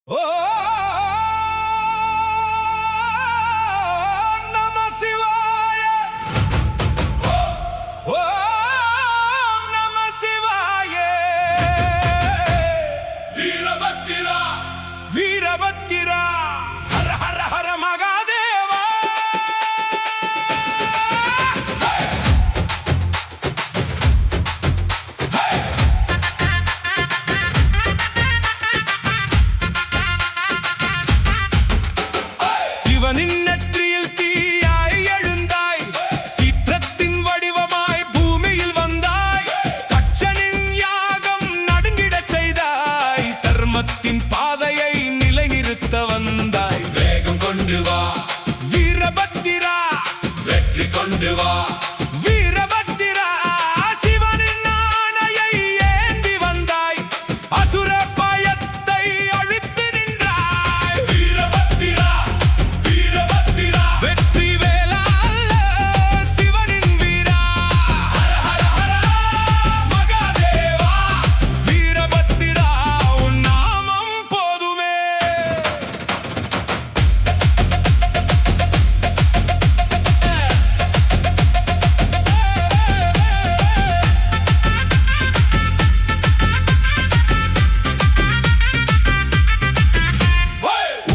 ஓம் நம சிவாய. ஓம் நம சிவாய. வீரபத்திரா வீரபத்திரா ஹர ஹர ஹர மகாதேவா. சிவனின் நெற்றியில் தீயாய் எழுந்தாய், சீற்றத்தின் வடிவமாய் பூமியில் வந்தாய், தட்சனின் யாகம் நடுங்கிடச் செய்தாய், தர்மத்தின் பாதையை நிலைநிறுத்த வந்தாய். வேகம் கொண்டு வா வீரபத்திரா, வெற்றி கொண்டு வா வீரபத்திரா. சிவனின் ஆணையை ஏந்தி வந்தாய், அசுர பயத்தை அழித்து நின்றாய். வீரபத்திரா வெற்றி வேலா சிவனின் வீரா. ஹர ஹர ஹர மகாதேவா. வீரபத்திரா உன் நாமம் போதுமே.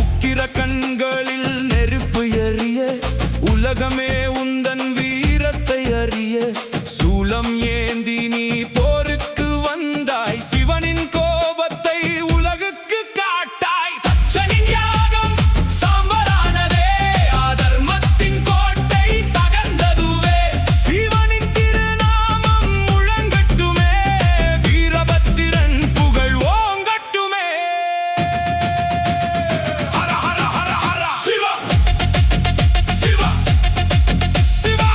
உக்கிர கண்களில் நெருப்பு எரிய, உலகமே உந்தன் வீரத்தை அறிய, சூலம் ஏந்தி நீ போருக்கு வந்தாய், சிவனின் கோபத்தை உலகுக்கு காட்டாய். தட்சனின் யாகம் சாம்பலானதே, அதர்மத்தின் கோட்டை தகர்ந்ததுவே, சிவனின் திருநாமம் முழங்கட்டுமே, வீரபத்திரன் புகழ் ஓங்கட்டுமே. ஹர ஹர ஹர ஹர சிவா சிவா சிவா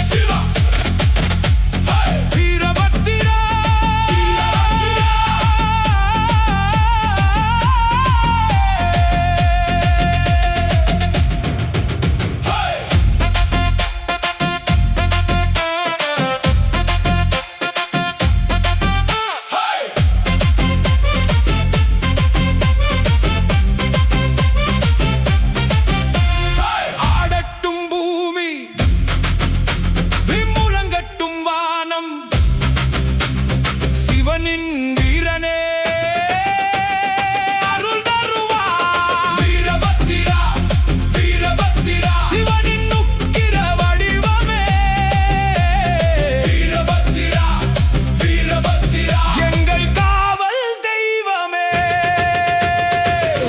சிவா. வீரபத்திரா ஆடட்டும் பூமி, விம்முழங்கட்டும் வானம், சிவனின் வீரனே அருள் தருவார். வீரபத்திரா வீரபத்திரா சிவனின் உக்கிர வடிவமே. வீரபத்திரா வீரபத்திரா எங்கள் காவல் தெய்வமே.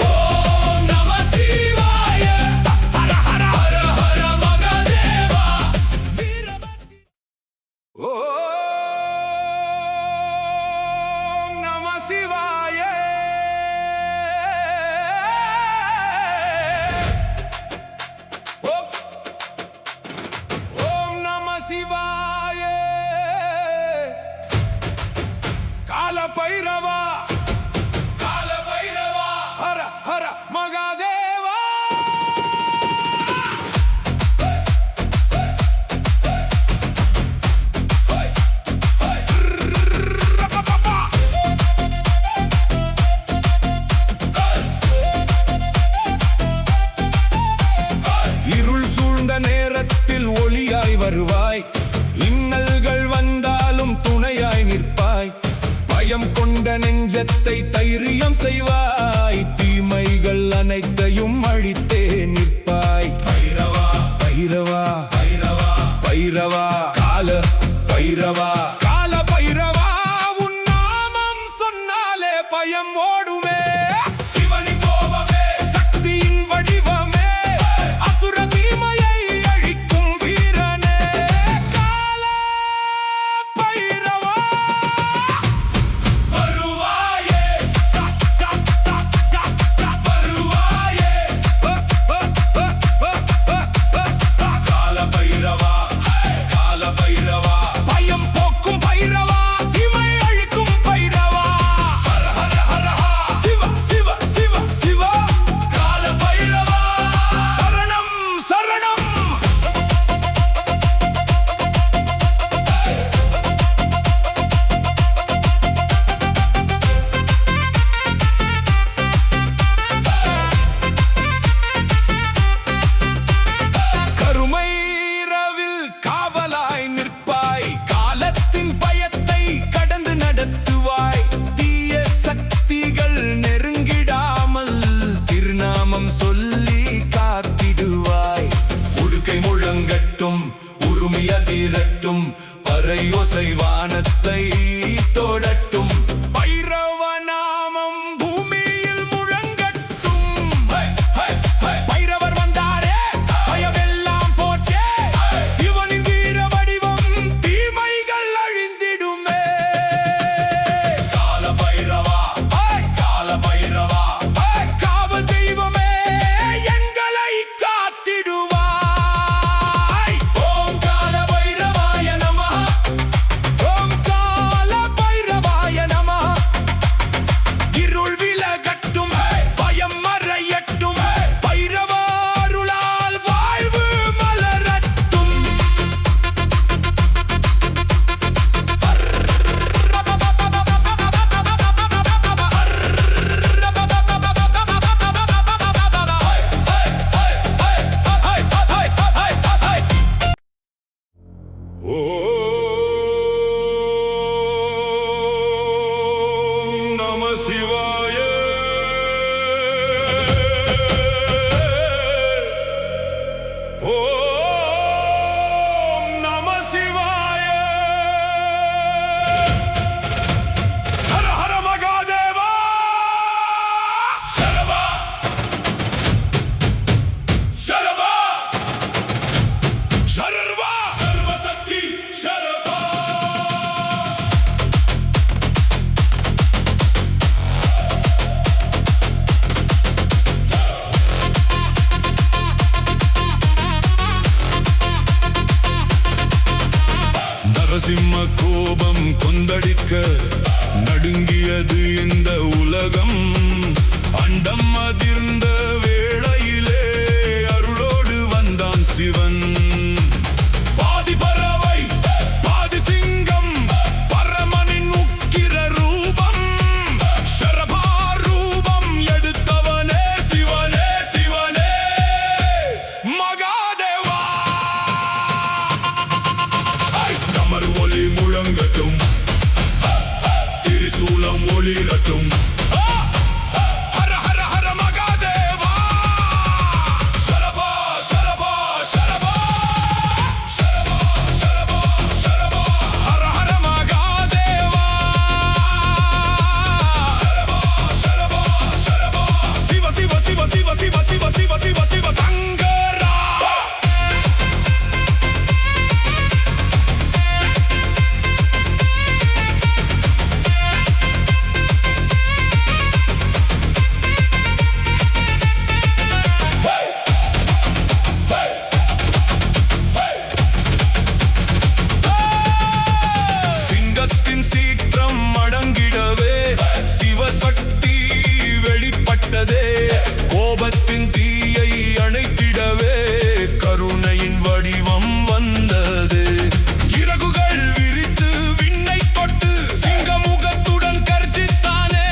ஓம் நம சிவாய. ஹர ஹர ஹர ஹர மகாதேவா. வீரபத்திரா. ஓம் நம சிவாய. ஓம் நம சிவாய. கால பைரவா கால பைரவா ஹர ஹர மகாதேவா. இருள் சூழ்ந்த நேரத்தில் ஒளியாய் வருவாய், இன்னல்கள் வந்தாலும் துணையாய் நிற்பாய், பயம் கொண்ட நெஞ்சத்தை தைரியம் செய்வாய், தீமைகள் அனைத்தையும் அழித்தே நிற்பாய். பைரவா பைரவா பைரவா பைரவா கால பைரவா கால பைரவா உன் நாமம் சொன்னாலே பயம் ஓடுமே. சிவனின் கோபமே சக்தியின் வடிவமே, அசுர தீமையை அழிக்கும் வீரனே. கால பைரவா வருவாயே வருவாயே. கால பைரவா கால பைரவா பயம் போக்கும் பைரவா, தீமை அழிக்கும் பைரவா. ஹர ஹர ஹர ஹர சிவ சிவாய ஓம் நம சிவாய ஹர ஹர மகாதேவா சரபா சரபா சரர்வா சர்வசக்தி சரபா நரசிம்ம கோபம் கொந்தளிக்க நடுங்கியது இந்த உலகம் அண்டம் அதிர்ந்த வேளையிலே அருளோடு வந்தான் சிவன் பாதி பறவை பாதி சிங்கம் பரமனின் உக்கிர ரூபம் சரபா ரூபம் எடுத்தவனே சிவனே சிவனே மகாதேவா கமர் ஒளி முழங்கட்டும் திரிசூலம் ஒளிரட்டும் ஹர ஹர ஹர மகாதேவா சரபா சரபா சரபா சரபா சரபா சரபா ஹர ஹர மகாதேவா சரபா சரபா சரபா சிவ சிவ சிவ சிவ சிவ சிவ சிவ சிவ சிவ சங்கரா சிங்கத்தின் சீற்றம் அடங்கிடவே சிவசக்தி வெளிப்பட்டதே கோபத்தின் தீயை அணைத்திடவே கருணையின் வடிவம் வந்தது இறகுகள் விரித்து விண்ணை தொட்டு சிங்கமுகத்துடன் கர்ஜித்தானே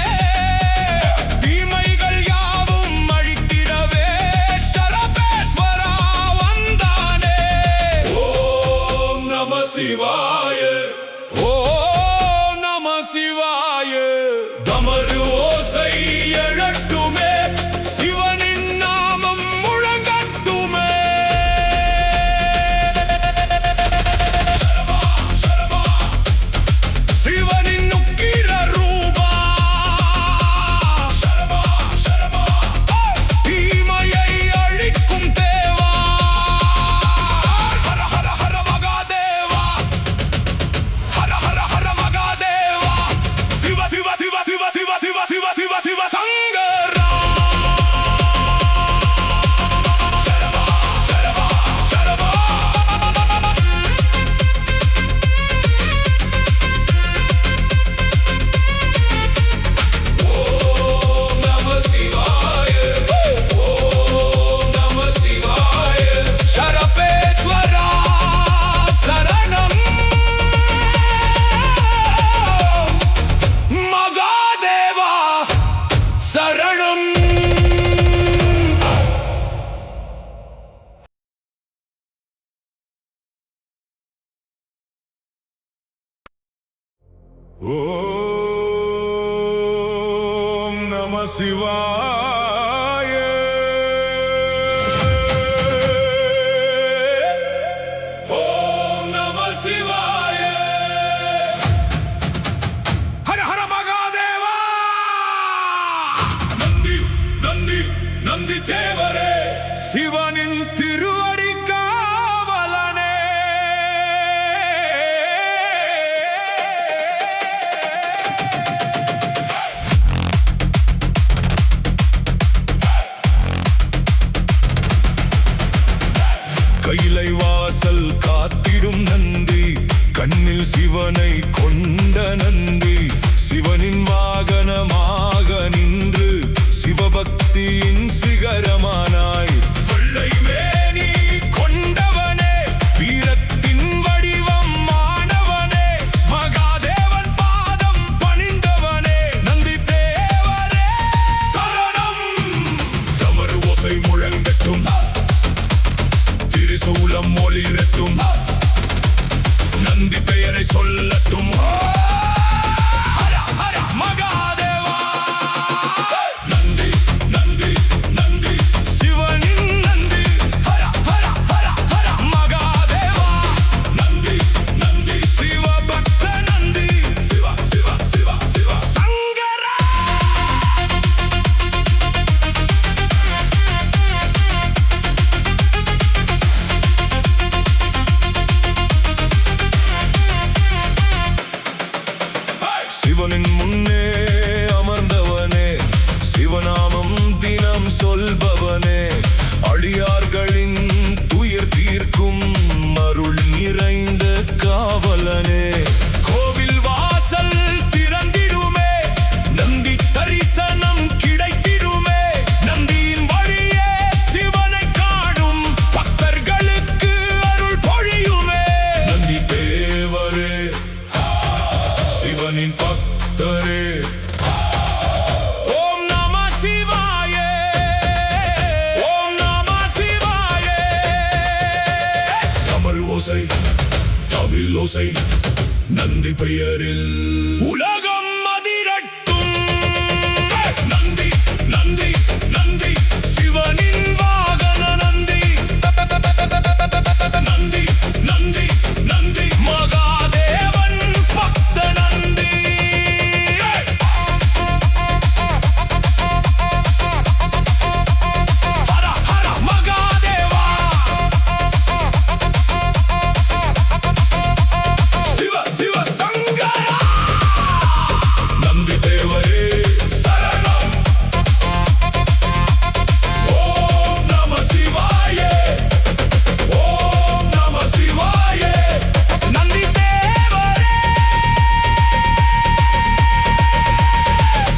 தீமைகள் யாவும் அழித்திடவே சரபேஸ்வரா வந்தானே ஓம் நம சிவாய ஓம் நம சிவாய தமரு ஓசை எழட்டுமே சிவனின் நாமம் முழங்கட்டுமே சரபா சரபா சிவனின் உக்கிர ரூபா சரபா சரபா தீமையை அழிக்கும் தேவா ஹர ஹர ஹர மகாதேவா ஹர ஹர ஹர மகாதேவா சிவ சிவ சிவ சிவ சிவ சிவ சிவ சிவ சிவ சங்கரா சரபா சரபா சரபா ஓம் நம சிவாய ஓம் நம சிவாய சரபேஸ்வரா சரணம் மகாதேவா சரணம் ஓம் நம சிவாய ஓம் நம சிவாய ஹர ஹர மகாதேவா நந்தி நந்தி நந்தி தேவரே சிவனின் திருவடி காவலனே கைலை வாசல் காத்திடும் நந்தி கண்ணில் சிவனை கொண்ட நந்தி சிவனின் வாகனமாக நின்று சிவபக்தியின் சிகரமானாய் வெள்ளை ஓசை நந்தி பெயரில் உலகம் அதிரட்டும். நந்தி நந்தி நந்தி சிவனின் வாகன நந்தி. நந்தி நந்தி நந்தி மகாதேவன் பக்த நந்தி. ஹர ஹர மகாதேவா. சிவ சிவ சங்கரா. நந்தி தேவரே சரணம். ஓம் நம சிவாய. ஓம் நம சிவாய. நந்தி தேவரே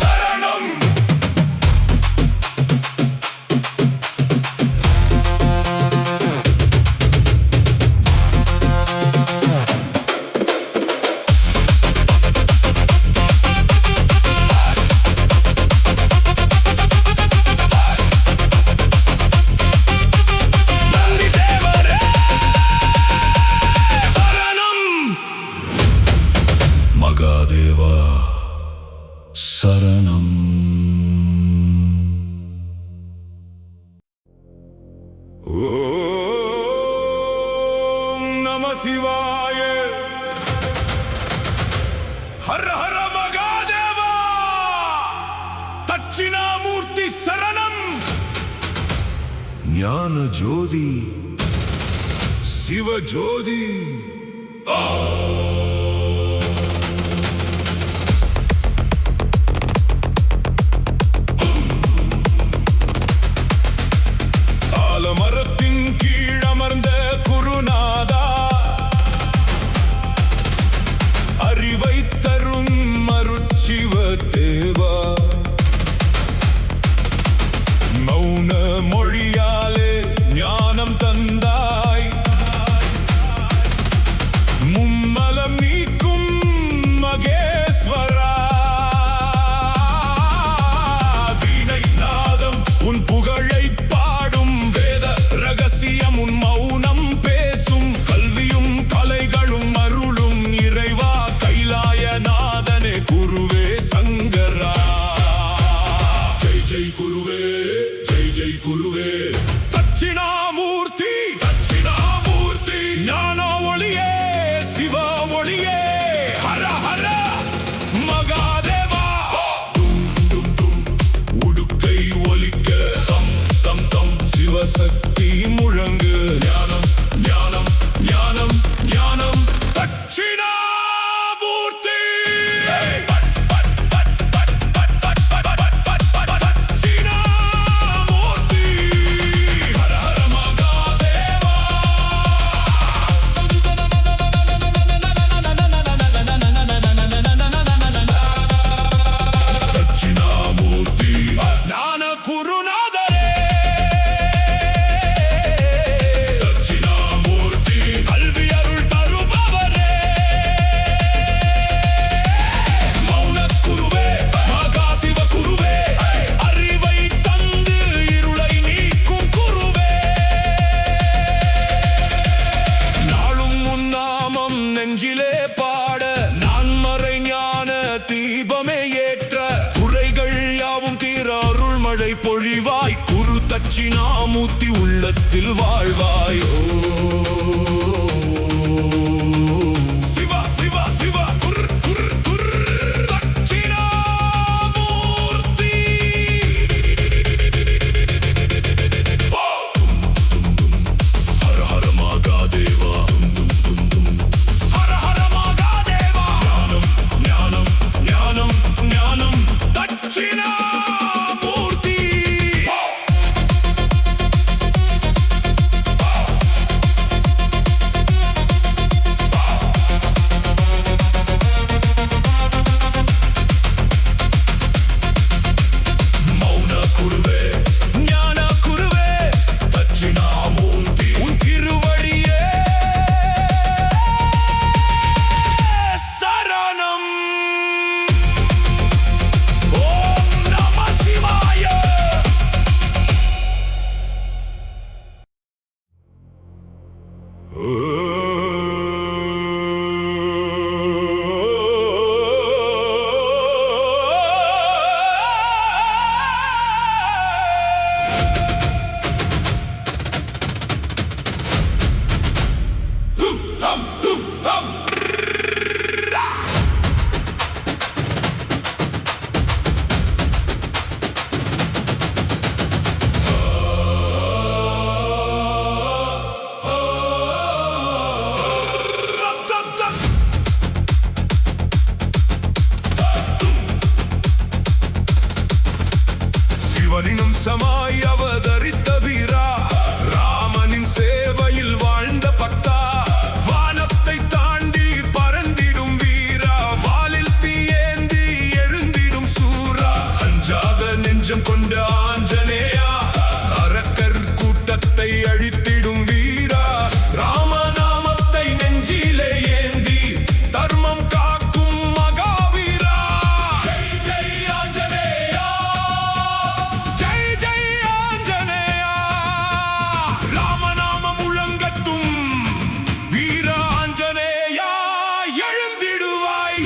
சரணம். நந்தி தேவரே சரணம். மகாதேவா சரணம். ஓம் நம சிவாய. ஹர ஹர மகாதேவா. தட்சிணாமூர்த்தி சரணம். ஞான ஜோதி சிவ ஜோதி. ஆலமரத்தின் கீழமர்ந்த குருநாதா. அறிவை தரும் மருட்சிவ தேவா. மௌன மொழியாலே ஞானம் தந்தாய். மும்மலம் நீக்கும் மகேஸ்வரா. வீணை நாதம் உன் புகழை பாடும். வேத ரகசியம் உன் மௌனம் பேசும். கல்வியும் கலைகளும் அருளும் இறைவா. கைலாயநாதனே குருவே சங்கரா. ஜெய் ஜெய் குருவே ஜெய் ஜெய் குருவே. தட்சிணாமூர்த்தி தட்சிணாமூர்த்தி. ஞான ஒளியே சிவ ஒளியே. ஹர ஹர மகாதேவா. டும் டும் டும் உடுக்கை ஒலிக்க. தம் தம் தம் சிவசக்தி முழங்கு. ஞானம் ஞானம் ஞானம் ஞானம். தட்சிணாமூர்த்தி. தட்சிணாமூர்த்தி. ஹர ஹர மகாதேவா. தட்சிணாமூர்த்தி. ஞான குருநாதரே. தட்சிணாமூர்த்தி. கல்வி அருள் தருபவரே. மௌன குருவே மகா சிவ குருவே. அறிவை தந்து இருளை நீக்கும் குருவே. நாளும் உன் நாமம் நெஞ்சிலே பாட. நான்மறை ஞான தீபமே ஏற்ற. குறைகள் யாவும் தீர அருள்மழை பொழிவாய். குரு தட்சிணாமூர்த்தி உள்ளத்தில் வாழ்வாய். சிவ சிவ சிவ குர் குர் குர். தட்சிணாமூர்த்தி. ஹர ஹர மகாதேவா. ஹர ஹர மகாதேவா. ஞானம் ஞானம் ஞானம் ஞானம். தட்சிணாமூர்த்தி. தேவனினும் சமாய் அவதரித்த வீரா, ராமனின் சேவையில் வாழ்ந்த பக்தா, வானத்தை தாண்டி பறந்திடும் வீரா, வாலில் தீயேந்தி எழுந்திடும் சூரா, அஞ்சாத நெஞ்சம் கொண்ட ஆஞ்சநேயா, அரக்கர் கூட்டத்தை அழித்திடும் வீரா, ராமநாமத்தை நெஞ்சிலே ஏந்தி தர்மம் காக்கும் மகாவீரா. ஜெய் ஜெய் ஆஞ்சநேயா, ஜெய் ஜெய் ஆஞ்சநேயா, ராமநாமம் முழங்கட்டும், வீர ஆஞ்சநேயா எழுந்திடுவாய்.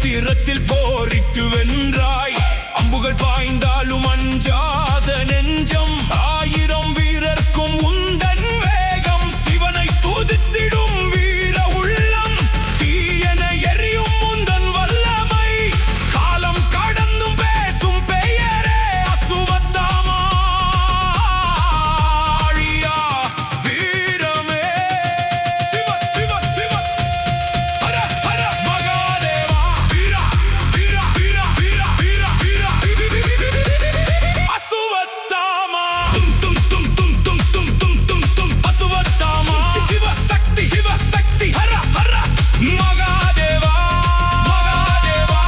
வீரத்தில் போரிட்டு வென்றாய். அம்புகள் பாய்ந்தாலும் அஞ்சாத நெஞ்சம், ஆயிரம் வீரர்க்கும் உந்தன் வேகம். சிவனை துதித்திடும் வீர உள்ளம், தீயன எரியும் உந்தன் வல்லமை. காலம் கடந்தும் பேசும் பெயரே அசுவத்தாமா. ஆழியா வீரமே சிவ சிவ சிவ ஹர ஹர மகாதேவா. வீரா வீரா வீரா வீரா வீரா வீரா அசுவத்தாமா. தும் தும் தும் தும் தும் தும் தும் தும் அசுவத்தாமா. சிவ சக்தி சிவ சக்தி ஹர ஹர மகாதேவா. மகாதேவா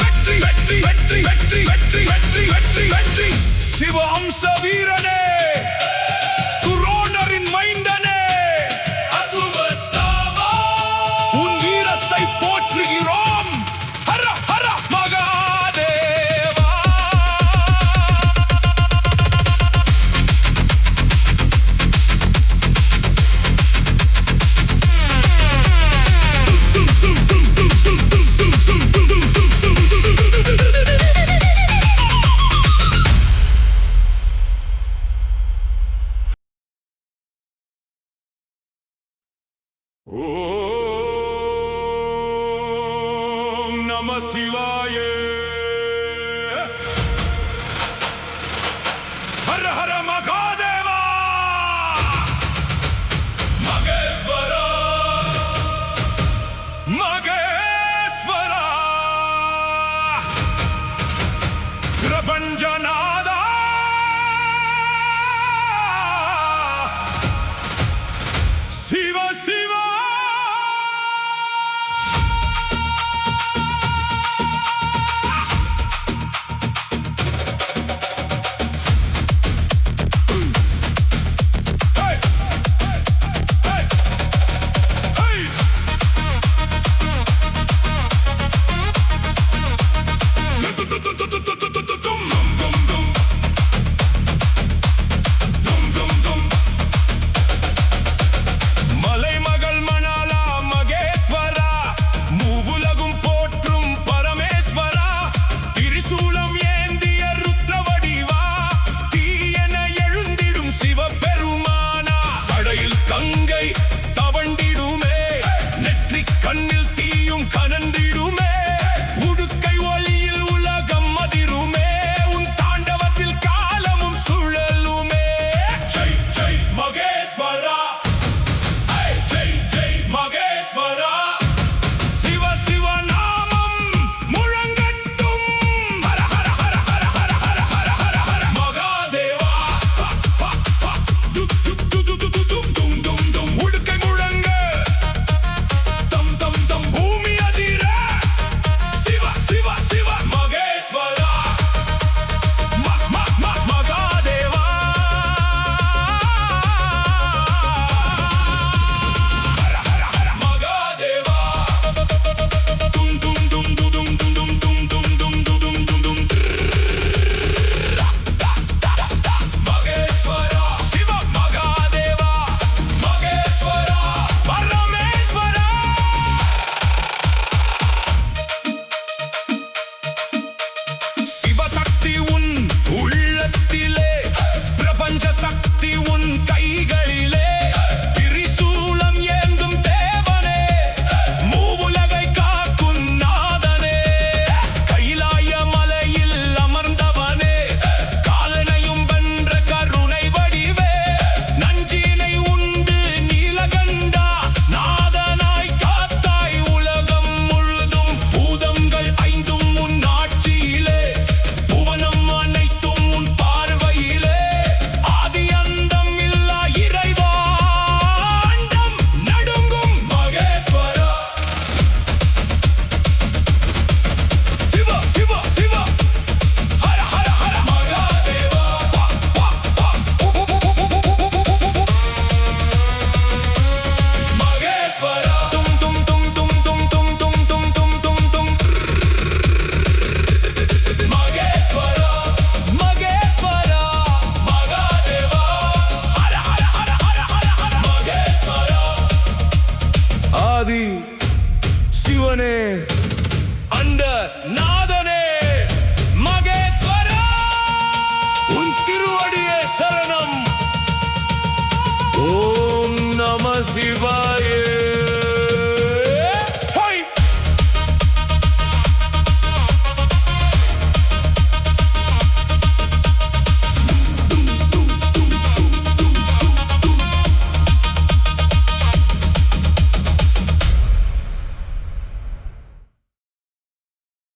வெற்றி வெற்றி வெற்றி வெற்றி வெற்றி வெற்றி வெற்றி வெற்றி. சிவ அம்ச வீரனே, துரோணரின் மைந்தனே, அசுவத்தாமா. உன் வீரத்தை போற்றுகிறோம். ஹர ஹர மகாதேவா. ஓம் நம சிவாய. ஹர ஹர